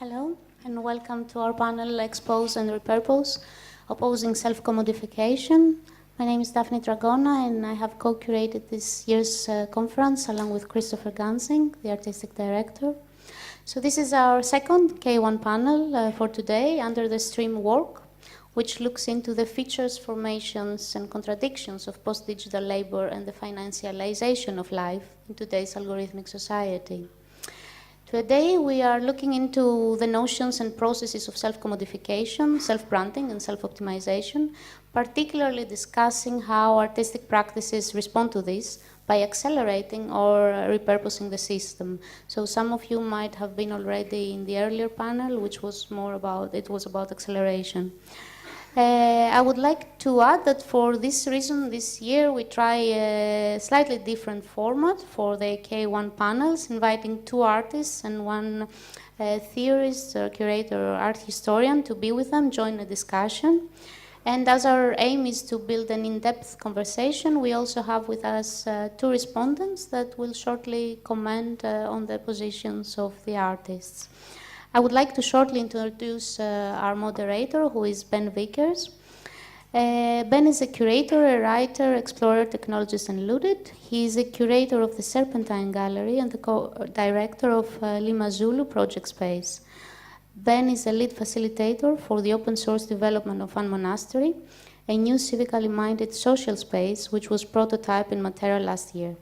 Hello, and welcome to our panel, Expose and Repurpose, Opposing Self-Commodification. My name is Daphne Dragona, and I have co-curated this year's conference along with Christopher Gansing, the artistic director. So this is our second K1 panel for today under the stream Work, which looks into the features, formations, and contradictions of post-digital labor and the financialization of life in today's algorithmic society. Today we are looking into the notions and processes of self-commodification, self-branding, and self-optimization, particularly discussing how artistic practices respond to this by accelerating or repurposing the system. So some of you might have been already in the earlier panel, which was more about, it was about acceleration. I would like to add that for this reason, this year we try a slightly different format for the K1 panels, inviting two artists and one theorist or curator or art historian to be with them, join a discussion. And as our aim is to build an in-depth conversation, we also have with us two respondents that will shortly comment on the positions of the artists. I would like to shortly introduce our moderator, who is Ben Vickers. Ben is a curator, a writer, explorer, technologist, and looted. He is a curator of the Serpentine Gallery and the co-director of Lima Zulu Project Space. Ben is a lead facilitator for the open source development of One Monastery, a new civically minded social space which was prototyped in Matera last year.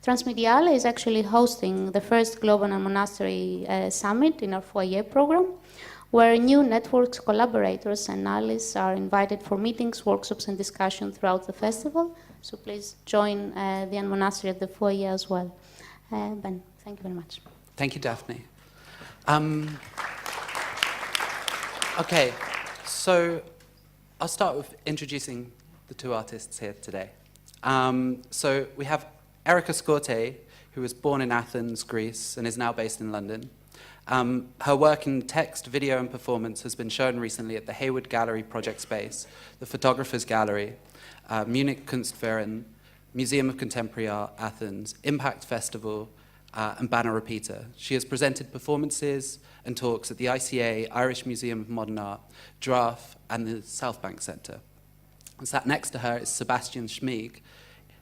Transmediale is actually hosting the first Global and Monastery Summit in our foyer program, where new networks, collaborators, and allies are invited for meetings, workshops, and discussion throughout the festival. So please join the Monastery at the foyer as well. Ben, thank you very much. Thank you, Daphne. Okay, so I'll start with introducing the two artists here today. So we have Erika Scourti, who was born in Athens, Greece, and is now based in London. Her work in text, video, and performance has been shown recently at the Hayward Gallery Project Space, the Photographers Gallery, Munich Kunstverein, Museum of Contemporary Art, Athens, Impact Festival, and Banner Repeater. She has presented performances and talks at the ICA, Irish Museum of Modern Art, Draft, and the South Bank Centre. And sat next to her is Sebastian Schmieg,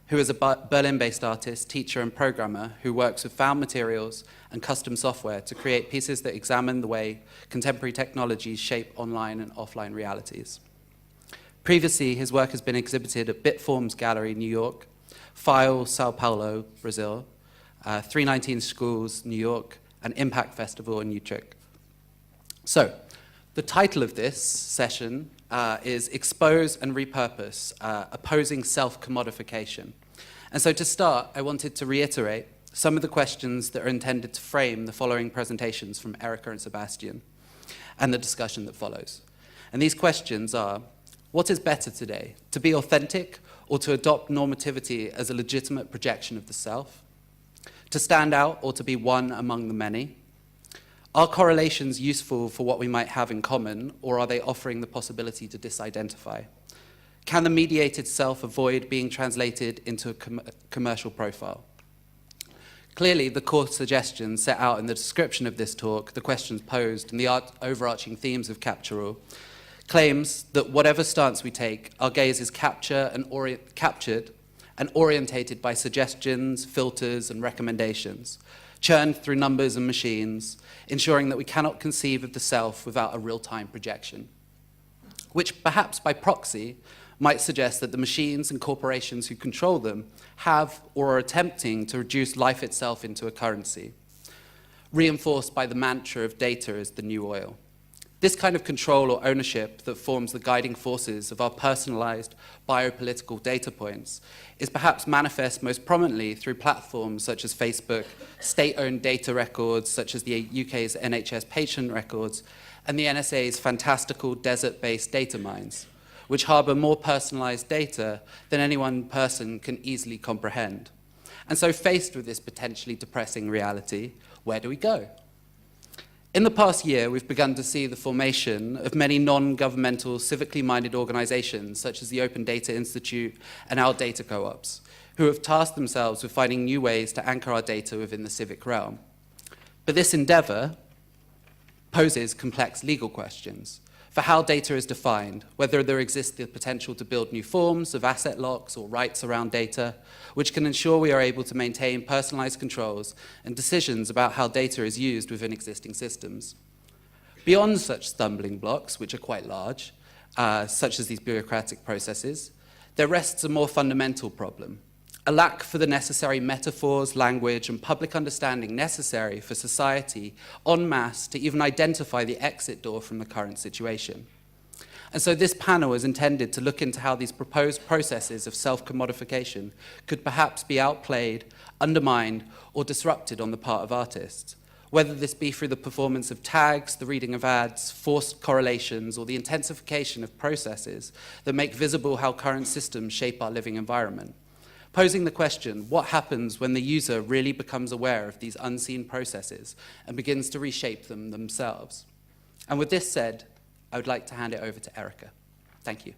who is a Berlin-based artist, teacher, and programmer who works with found materials and custom software to create pieces that examine the way contemporary technologies shape online and offline realities. Previously, his work has been exhibited at Bitforms Gallery, New York, File, Sao Paulo, Brazil, 319 Schools, New York, and Impact Festival in Utrecht. So, the title of this session is Expose and Repurpose, Opposing Self-Commodification. And so to start, I wanted to reiterate some of the questions that are intended to frame the following presentations from Erika and Sebastian and the discussion that follows. And these questions are, what is better today, to be authentic or to adopt normativity as a legitimate projection of the self? To stand out or to be one among the many? Are correlations useful for what we might have in common, or are they offering the possibility to disidentify? Can the mediated self avoid being translated into a commercial profile? Clearly, the core suggestions set out in the description of this talk, the questions posed, and the overarching themes of Capture All, claims that whatever stance we take, our gaze is captured and orientated by suggestions, filters, and recommendations, churned through numbers and machines, ensuring that we cannot conceive of the self without a real-time projection, which perhaps by proxy might suggest that the machines and corporations who control them have or are attempting to reduce life itself into a currency, reinforced by the mantra of data as the new oil. This kind of control or ownership that forms the guiding forces of our personalized biopolitical data points is perhaps manifest most prominently through platforms such as Facebook, state-owned data records such as the UK's NHS patient records, and the NSA's fantastical desert-based data mines, which harbour more personalised data than any one person can easily comprehend. And so faced with this potentially depressing reality, where do we go? In the past year, we've begun to see the formation of many non-governmental, civically minded organisations, such as the Open Data Institute and Our Data Co-ops, who have tasked themselves with finding new ways to anchor our data within the civic realm. But this endeavour poses complex legal questions for how data is defined, whether there exists the potential to build new forms of asset locks or rights around data, which can ensure we are able to maintain personalized controls and decisions about how data is used within existing systems. Beyond such stumbling blocks, which are quite large, such as these bureaucratic processes, there rests a more fundamental problem: a lack for the necessary metaphors, language, and public understanding necessary for society en masse to even identify the exit door from the current situation. And so this panel is intended to look into how these proposed processes of self-commodification could perhaps be outplayed, undermined, or disrupted on the part of artists, whether this be through the performance of tags, the reading of ads, forced correlations, or the intensification of processes that make visible how current systems shape our living environment. Posing the question, what happens when the user really becomes aware of these unseen processes and begins to reshape them themselves? And with this said, I would like to hand it over to Erica. Thank you.